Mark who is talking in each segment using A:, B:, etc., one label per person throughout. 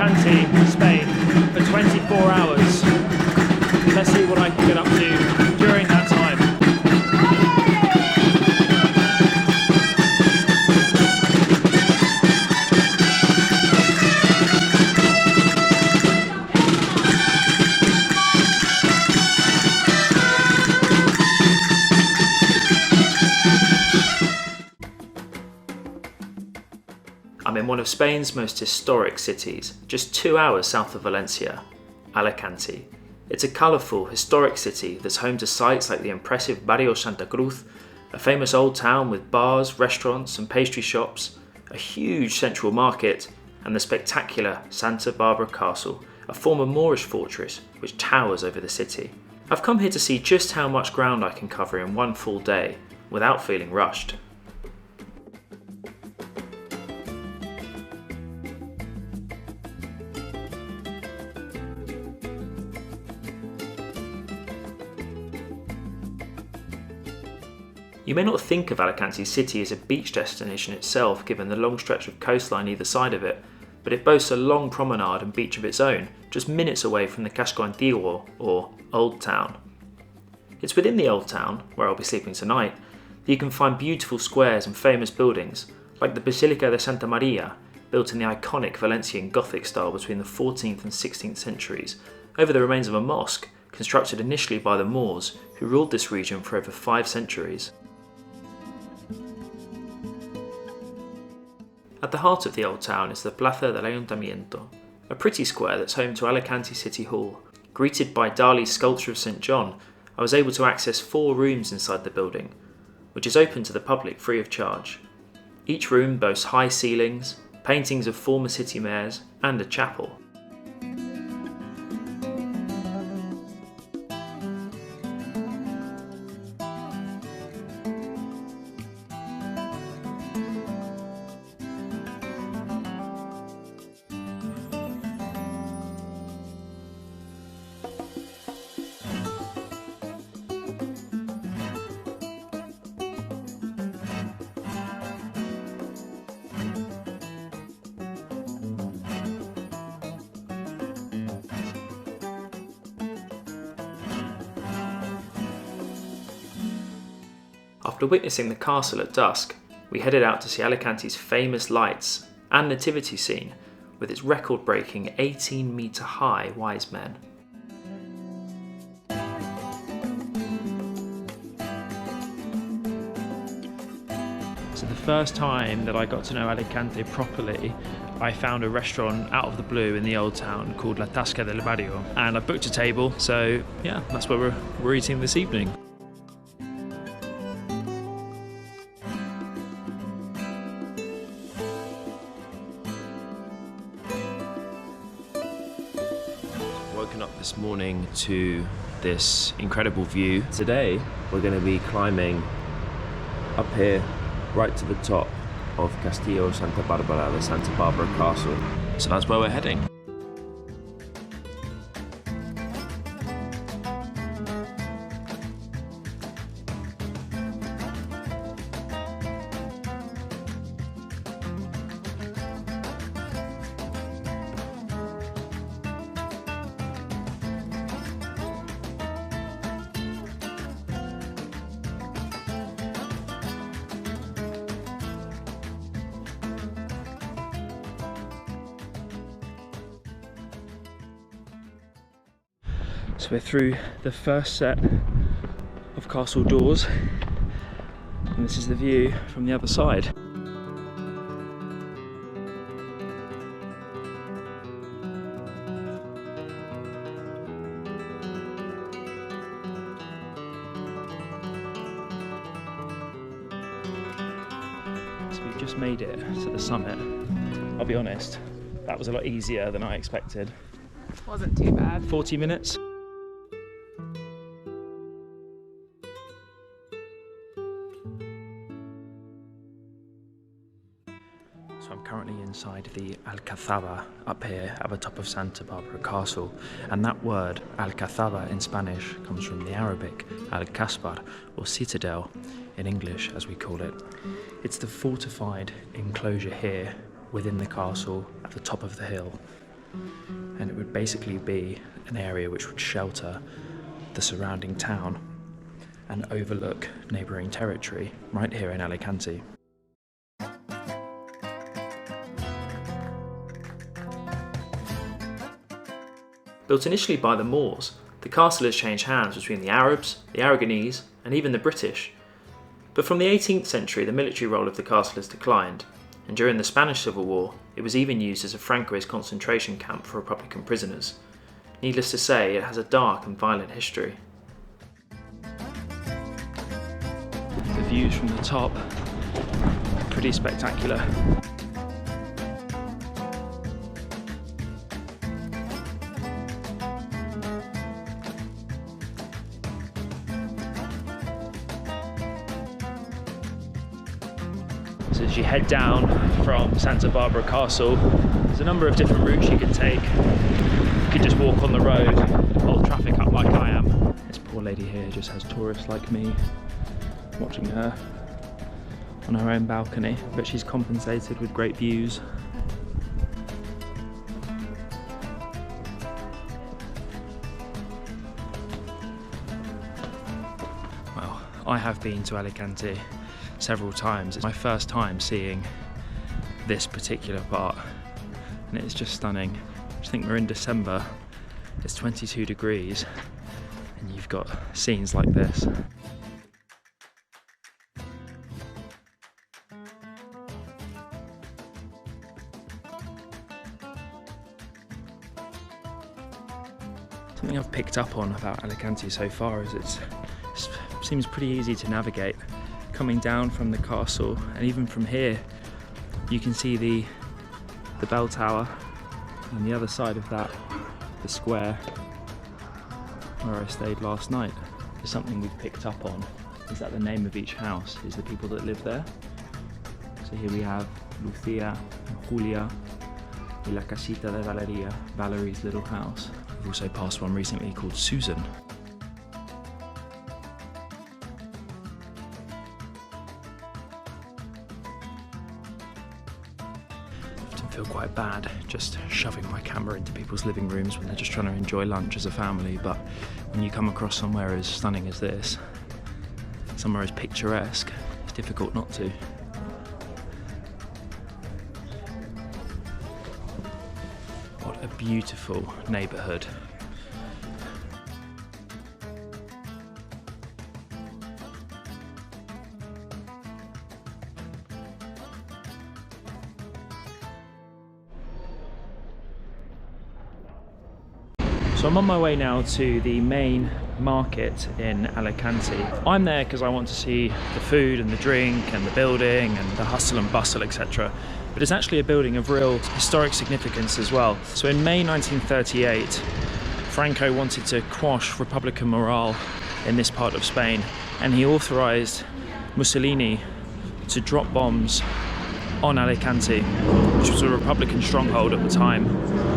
A: Alicante, Spain, for 24 hours. Let's see what I can get up to during that time. I'm in one of Spain's most historic cities, just 2 hours south of Valencia, Alicante. It's a colourful, historic city that's home to sites like the impressive Barrio Santa Cruz, a famous old town with bars, restaurants and pastry shops, a huge central market, and the spectacular Santa Barbara Castle, a former Moorish fortress which towers over the city. I've come here to see just how much ground I can cover in one full day, without feeling rushed. You may not think of Alicante city as a beach destination itself, given the long stretch of coastline either side of it, but it boasts a long promenade and beach of its own, just minutes away from the Casco Antiguo, or Old Town. It's within the Old Town, where I'll be sleeping tonight, that you can find beautiful squares and famous buildings, like the Basilica de Santa María, built in the iconic Valencian Gothic style between the 14th and 16th centuries, over the remains of a mosque, constructed initially by the Moors, who ruled this region for over 5 centuries. At the heart of the old town is the Plaza del Ayuntamiento, a pretty square that's home to Alicante City Hall. Greeted by Dali's sculpture of St. John, I was able to access 4 rooms inside the building, which is open to the public free of charge. Each room boasts high ceilings, paintings of former city mayors, and a chapel. After witnessing the castle at dusk, we headed out to see Alicante's famous lights and nativity scene with its record-breaking 18-metre high wise men. So the first time that I got to know Alicante properly, I found a restaurant out of the blue in the old town called La Tasca del Barrio, and I booked a table, so yeah, that's where we're eating this evening. Woken up this morning to this incredible view. Today we're going to be climbing up here right to the top of Castillo Santa Bárbara, the Santa Barbara Castle. So that's where we're heading. So we're through the first set of castle doors, and this is the view from the other side. So we've just made it to the summit. I'll be honest, that was a lot easier than I expected.
B: Wasn't too bad.
A: 40 minutes. So I'm currently inside the Alcazaba up here at the top of Santa Barbara Castle, and that word Alcazaba in Spanish comes from the Arabic Alcazbar, or citadel in English as we call it. It's the fortified enclosure here within the castle at the top of the hill. and it would basically be an area which would shelter the surrounding town and overlook neighbouring territory right here in Alicante. Built initially by the Moors, the castle has changed hands between the Arabs, the Aragonese, and even the British. But from the 18th century, the military role of the castle has declined, and during the Spanish Civil War, it was even used as a Francoist concentration camp for Republican prisoners. Needless to say, it has a dark and violent history. The views from the top are pretty spectacular. So as you head down from Santa Barbara Castle, there's a number of different routes you can take. You could just walk on the road, hold traffic up like I am. This poor lady here just has tourists like me watching her on her own balcony, but she's compensated with great views. Well, I have been to Alicante several times. It's my first time seeing this particular part, and it's just stunning. I think we're in December, it's 22 degrees, and you've got scenes like this. Something I've picked up on about Alicante so far is it seems pretty easy to navigate. Coming down from the castle, and even from here you can see the bell tower, and the other side of that, the square where I stayed last night. There's something we've picked up on, is that the name of each house is the people that live there. So here we have Lucia and Julia y la casita de Valeria, Valerie's little house. We've also passed one recently called Susan. I feel quite bad just shoving my camera into people's living rooms when they're just trying to enjoy lunch as a family, but when you come across somewhere as stunning as this, somewhere as picturesque, it's difficult not to. What a beautiful neighbourhood. So I'm on my way now to the main market in Alicante. I'm there because I want to see the food and the drink and the building and the hustle and bustle, etc. But it's actually a building of real historic significance as well. So in May 1938, Franco wanted to quash Republican morale in this part of Spain, and he authorised Mussolini to drop bombs on Alicante, which was a Republican stronghold at the time.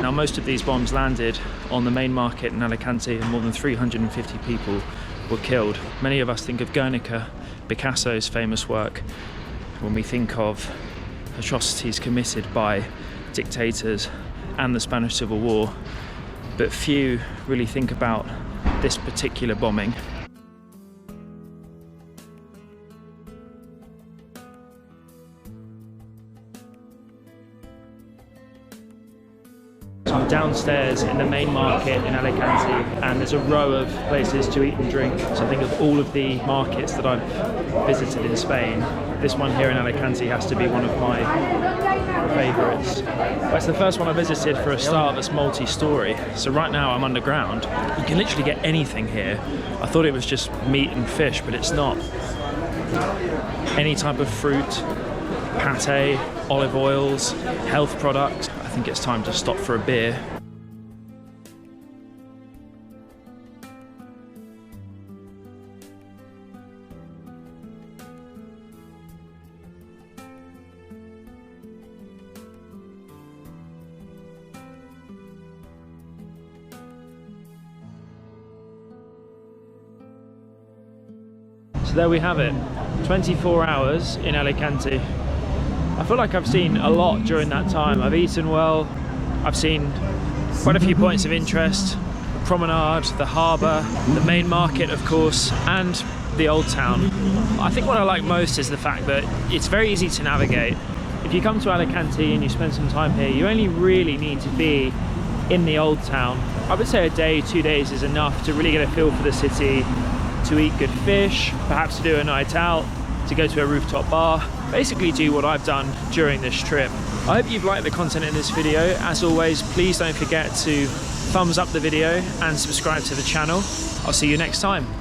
A: Now most of these bombs landed on the main market in Alicante, and more than 350 people were killed. Many of us think of Guernica, Picasso's famous work, when we think of atrocities committed by dictators and the Spanish Civil War, but few really think about this particular bombing. So I'm downstairs in the main market in Alicante, and there's a row of places to eat and drink. So I think of all of the markets that I've visited in Spain, this one here in Alicante has to be one of my favourites. It's the first one I visited for a start that's multi-storey. So right now I'm underground. You can literally get anything here. I thought it was just meat and fish, but it's not. Any type of fruit, pate, olive oils, health products. I think it's time to stop for a beer. So there we have it, 24 hours in Alicante. I feel like I've seen a lot during that time. I've eaten well, I've seen quite a few points of interest: the promenade, the harbour, the main market of course, and the old town. I think what I like most is the fact that it's very easy to navigate. If you come to Alicante and you spend some time here, you only really need to be in the old town. I would say a day, 2 days is enough to really get a feel for the city, to eat good fish, perhaps to do a night out, to go to a rooftop bar, basically do what I've done during this trip. I hope you've liked the content in this video. As always, please don't forget to thumbs up the video and subscribe to the channel. I'll see you next time.